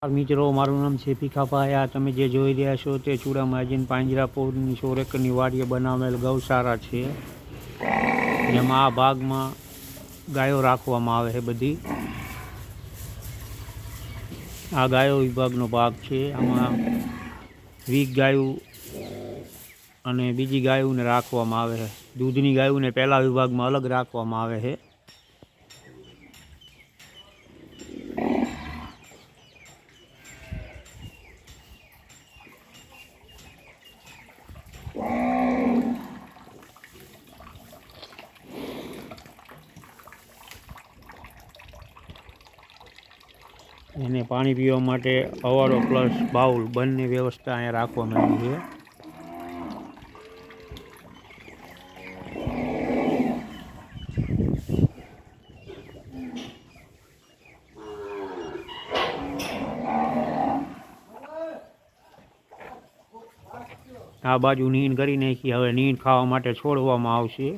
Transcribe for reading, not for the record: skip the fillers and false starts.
મિત્રો, મારું નામ છે ભીખાભાઈ. આ તમે જે જોઈ રહ્યા છો તે ચુડામાજીન પાંજરાપોળની 100 એકરની વાડીએ બનાવેલ ગૌશાળા છે, જેમાં આ ભાગમાં ગાયો રાખવામાં આવે છે. બધી આ ગાયો વિભાગનો ભાગ છે. આમાં 20 ગાયો અને બીજી ગાયોને રાખવામાં આવે છે. દૂધની ગાયોને પહેલા વિભાગમાં અલગ રાખવામાં આવે છે. એને પાણી પીવા માટે અવારો પ્લસ બાઉલ બંને વ્યવસ્થા અહીંયા રાખવામાં આવી છે. આ બાજુ નીણ કરી નાખી. હવે નીણ ખાવા માટે છોડવામાં આવશે.